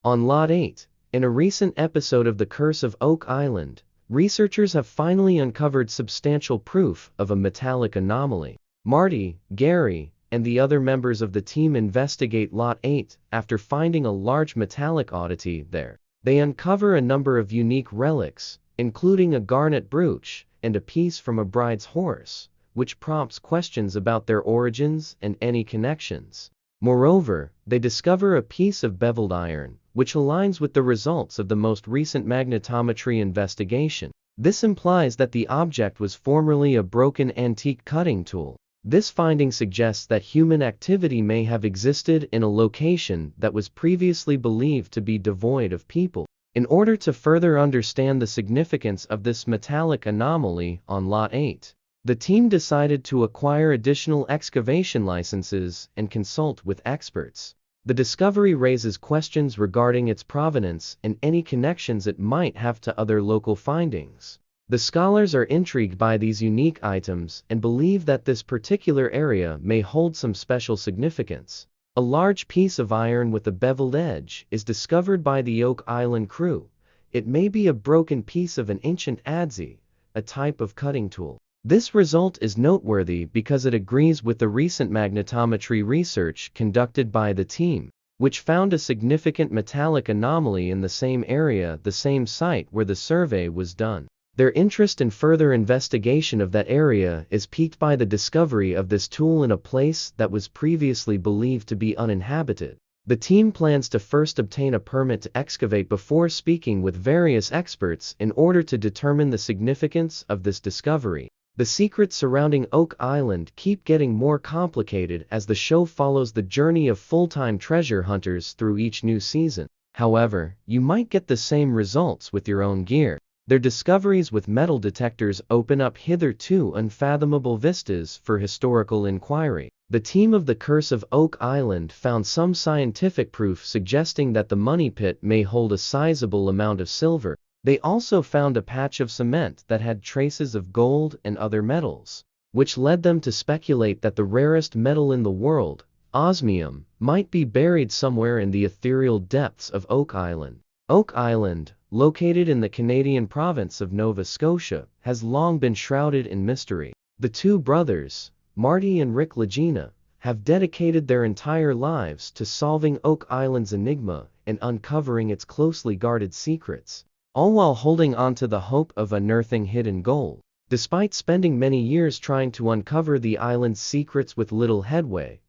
On Lot 8, in a recent episode of The Curse of Oak Island, researchers have finally uncovered substantial proof of a metallic anomaly. Marty, Gary, and the other members of the team investigate Lot 8 after finding a large metallic oddity there. They uncover a number of unique relics, including a garnet brooch and a piece from a bride's horse, which prompts questions about their origins and any connections. Moreover, they discover a piece of beveled iron, which aligns with the results of the most recent magnetometry investigation. This implies that the object was formerly a broken antique cutting tool. This finding suggests that human activity may have existed in a location that was previously believed to be devoid of people. In order to further understand the significance of this metallic anomaly on Lot 8, the team decided to acquire additional excavation licenses and consult with experts. The discovery raises questions regarding its provenance and any connections it might have to other local findings. The scholars are intrigued by these unique items and believe that this particular area may hold some special significance. A large piece of iron with a beveled edge is discovered by the Oak Island crew. It may be a broken piece of an ancient adze, a type of cutting tool. This result is noteworthy because it agrees with the recent magnetometry research conducted by the team, which found a significant metallic anomaly in the same area, the same site where the survey was done. Their interest in further investigation of that area is piqued by the discovery of this tool in a place that was previously believed to be uninhabited. The team plans to first obtain a permit to excavate before speaking with various experts in order to determine the significance of this discovery. The secrets surrounding Oak Island keep getting more complicated as the show follows the journey of full-time treasure hunters through each new season. However, you might get the same results with your own gear. Their discoveries with metal detectors open up hitherto unfathomable vistas for historical inquiry. The team of The Curse of Oak Island found some scientific proof suggesting that the money pit may hold a sizable amount of silver. They also found a patch of cement that had traces of gold and other metals, which led them to speculate that the rarest metal in the world, osmium, might be buried somewhere in the ethereal depths of Oak Island. Oak Island, located in the Canadian province of Nova Scotia, has long been shrouded in mystery. The two brothers, Marty and Rick Legina, have dedicated their entire lives to solving Oak Island's enigma and uncovering its closely guarded secrets, all while holding on to the hope of unearthing hidden gold. Despite spending many years trying to uncover the island's secrets with little headway,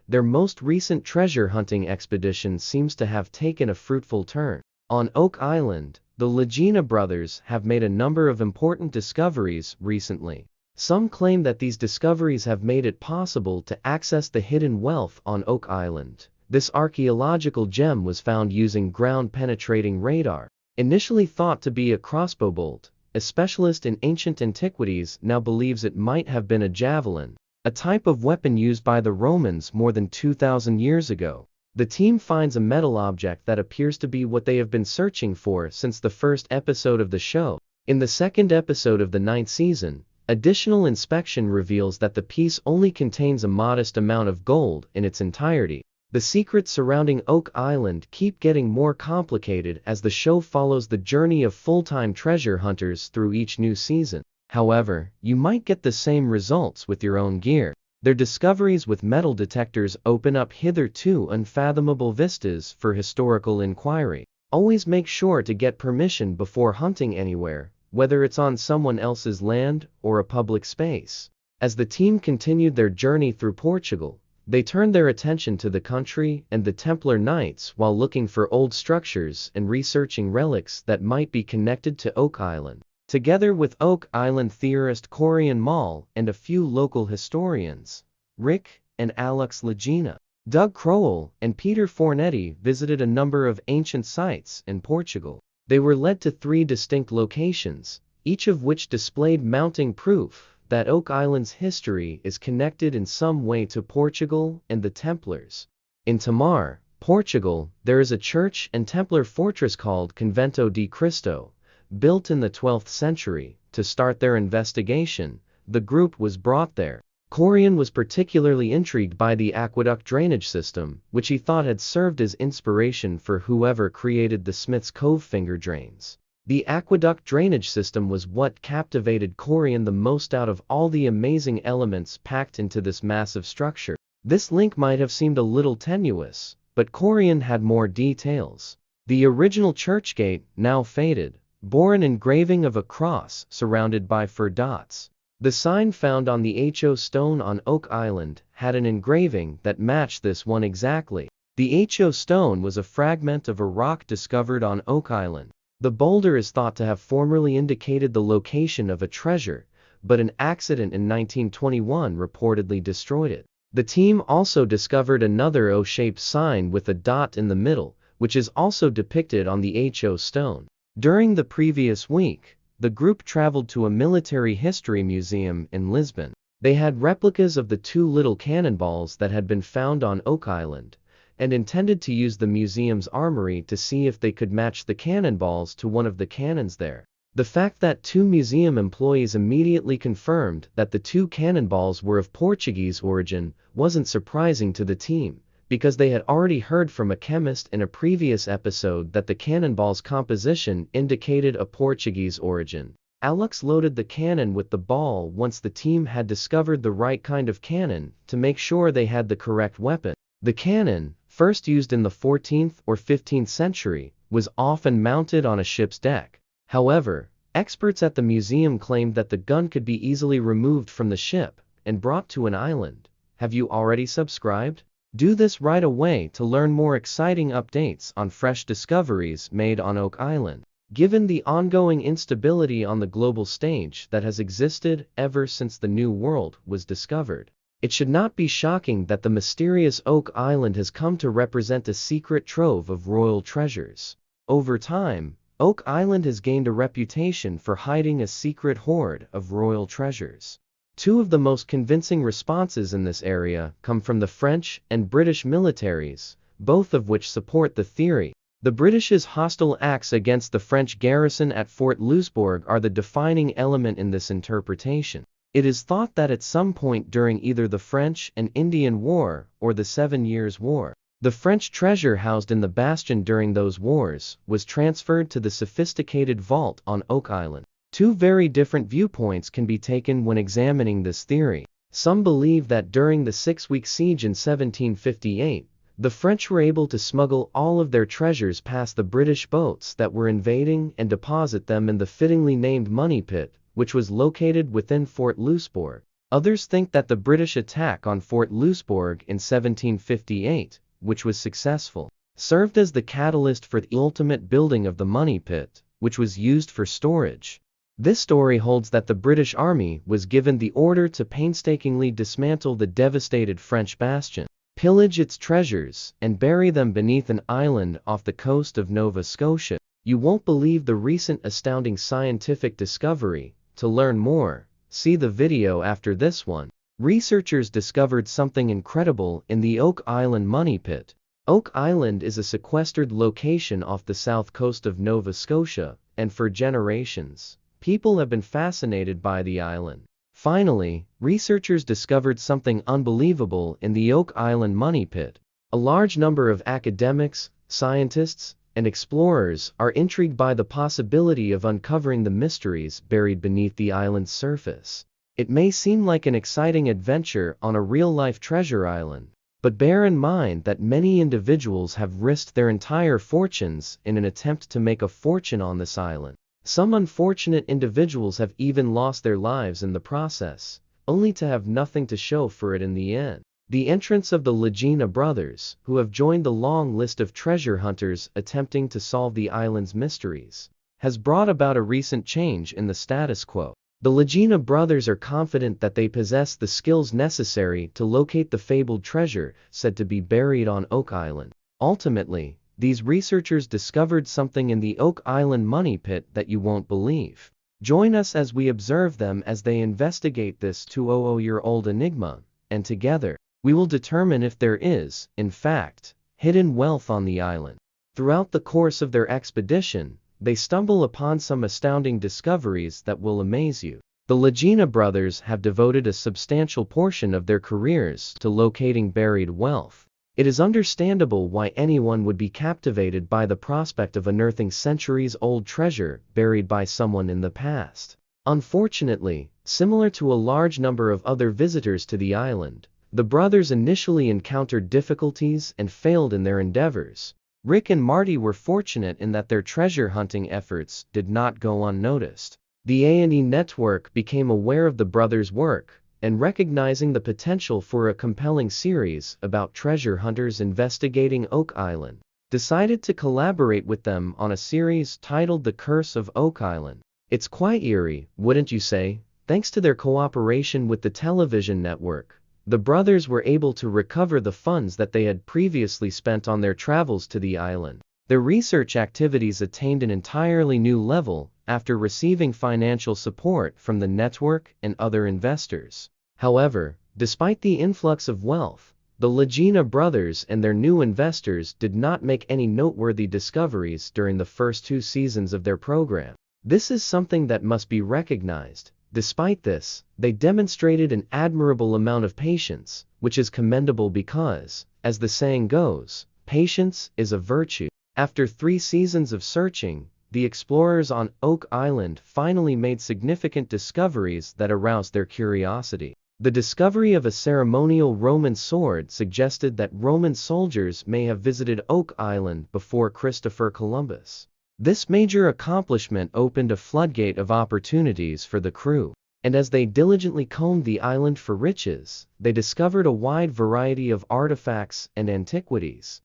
their most recent treasure hunting expedition seems to have taken a fruitful turn. On Oak Island, the Legina brothers have made a number of important discoveries recently. Some claim that these discoveries have made it possible to access the hidden wealth on Oak Island. This archaeological gem was found using ground-penetrating radar. Initially thought to be a crossbow bolt, a specialist in ancient antiquities now believes it might have been a javelin, a type of weapon used by the Romans more than 2,000 years ago. The team finds a metal object that appears to be what they have been searching for since the first episode of the show. In the second episode of the 9th season, additional inspection reveals that the piece only contains a modest amount of gold in its entirety. The secrets surrounding Oak Island keep getting more complicated as the show follows the journey of full-time treasure hunters through each new season. However, you might get the same results with your own gear. Their discoveries with metal detectors open up hitherto unfathomable vistas for historical inquiry. Always make sure to get permission before hunting anywhere, whether it's on someone else's land or a public space. As the team continued their journey through Portugal, they turned their attention to the country and the Templar Knights while looking for old structures and researching relics that might be connected to Oak Island. Together with Oak Island theorist Corian Mall and a few local historians, Rick and Alex Legina, Doug Crowell, and Peter Fornetti visited a number of ancient sites in Portugal. They were led to 3 distinct locations, each of which displayed mounting proof that Oak Island's history is connected in some way to Portugal and the Templars. In Tamar, Portugal, there is a church and Templar fortress called Convento de Cristo. Built in the 12th century. To start their investigation, the group was brought there. Corian was particularly intrigued by the aqueduct drainage system, which he thought had served as inspiration for whoever created the Smith's Cove finger drains. The aqueduct drainage system was what captivated Corian the most out of all the amazing elements packed into this massive structure. This link might have seemed a little tenuous, but Corian had more details. The original church gate, now faded, bore an engraving of a cross surrounded by fir dots. The sign found on the HO stone on Oak Island had an engraving that matched this one exactly. The HO stone was a fragment of a rock discovered on Oak Island. The boulder is thought to have formerly indicated the location of a treasure, but an accident in 1921 reportedly destroyed it. The team also discovered another O-shaped sign with a dot in the middle, which is also depicted on the HO stone. During the previous week, the group traveled to a military history museum in Lisbon. They had replicas of the two little cannonballs that had been found on Oak Island, and intended to use the museum's armory to see if they could match the cannonballs to one of the cannons there. The fact that two museum employees immediately confirmed that the two cannonballs were of Portuguese origin wasn't surprising to the team, because they had already heard from a chemist in a previous episode that the cannonball's composition indicated a Portuguese origin. Alex loaded the cannon with the ball once the team had discovered the right kind of cannon to make sure they had the correct weapon. The cannon, first used in the 14th or 15th century, was often mounted on a ship's deck. However, experts at the museum claimed that the gun could be easily removed from the ship and brought to an island. Have you already subscribed? Do this right away to learn more exciting updates on fresh discoveries made on Oak Island. Given the ongoing instability on the global stage that has existed ever since the New World was discovered, it should not be shocking that the mysterious Oak Island has come to represent a secret trove of royal treasures. Over time, Oak Island has gained a reputation for hiding a secret hoard of royal treasures. Two of the most convincing responses in this area come from the French and British militaries, both of which support the theory. The British's hostile acts against the French garrison at Fort Louisbourg are the defining element in this interpretation. It is thought that at some point during either the French and Indian War or the 7 Years' War, the French treasure housed in the bastion during those wars was transferred to the sophisticated vault on Oak Island. Two very different viewpoints can be taken when examining this theory. Some believe that during the 6-week siege in 1758, the French were able to smuggle all of their treasures past the British boats that were invading and deposit them in the fittingly named Money Pit, which was located within Fort Louisbourg. Others think that the British attack on Fort Louisbourg in 1758, which was successful, served as the catalyst for the ultimate building of the Money Pit, which was used for storage. This story holds that the British Army was given the order to painstakingly dismantle the devastated French bastion, pillage its treasures, and bury them beneath an island off the coast of Nova Scotia. You won't believe the recent astounding scientific discovery. To learn more, see the video after this one. Researchers discovered something incredible in the Oak Island Money Pit. Oak Island is a sequestered location off the south coast of Nova Scotia, and for generations, people have been fascinated by the island. Finally, researchers discovered something unbelievable in the Oak Island Money Pit. A large number of academics, scientists, and explorers are intrigued by the possibility of uncovering the mysteries buried beneath the island's surface. It may seem like an exciting adventure on a real-life treasure island, but bear in mind that many individuals have risked their entire fortunes in an attempt to make a fortune on this island. Some unfortunate individuals have even lost their lives in the process, only to have nothing to show for it in the end. The entrance of the Legina brothers, who have joined the long list of treasure hunters attempting to solve the island's mysteries, has brought about a recent change in the status quo. The Legina brothers are confident that they possess the skills necessary to locate the fabled treasure said to be buried on Oak Island. Ultimately, these researchers discovered something in the Oak Island Money Pit that you won't believe. Join us as we observe them as they investigate this 200-year-old enigma, and together, we will determine if there is, in fact, hidden wealth on the island. Throughout the course of their expedition, they stumble upon some astounding discoveries that will amaze you. The Legina brothers have devoted a substantial portion of their careers to locating buried wealth. It is understandable why anyone would be captivated by the prospect of unearthing centuries-old treasure buried by someone in the past. Unfortunately, similar to a large number of other visitors to the island, the brothers initially encountered difficulties and failed in their endeavors. Rick and Marty were fortunate in that their treasure hunting efforts did not go unnoticed. The A&E network became aware of the brothers' work, and recognizing the potential for a compelling series about treasure hunters investigating Oak Island, decided to collaborate with them on a series titled The Curse of Oak Island. It's quite eerie, wouldn't you say? Thanks to their cooperation with the television network, the brothers were able to recover the funds that they had previously spent on their travels to the island. Their research activities attained an entirely new level after receiving financial support from the network and other investors. However, despite the influx of wealth, the Legina brothers and their new investors did not make any noteworthy discoveries during the first 2 seasons of their program. This is something that must be recognized. Despite this, they demonstrated an admirable amount of patience, which is commendable because, as the saying goes, patience is a virtue. After 3 seasons of searching, the explorers on Oak Island finally made significant discoveries that aroused their curiosity. The discovery of a ceremonial Roman sword suggested that Roman soldiers may have visited Oak Island before Christopher Columbus. This major accomplishment opened a floodgate of opportunities for the crew, and as they diligently combed the island for riches, they discovered a wide variety of artifacts and antiquities.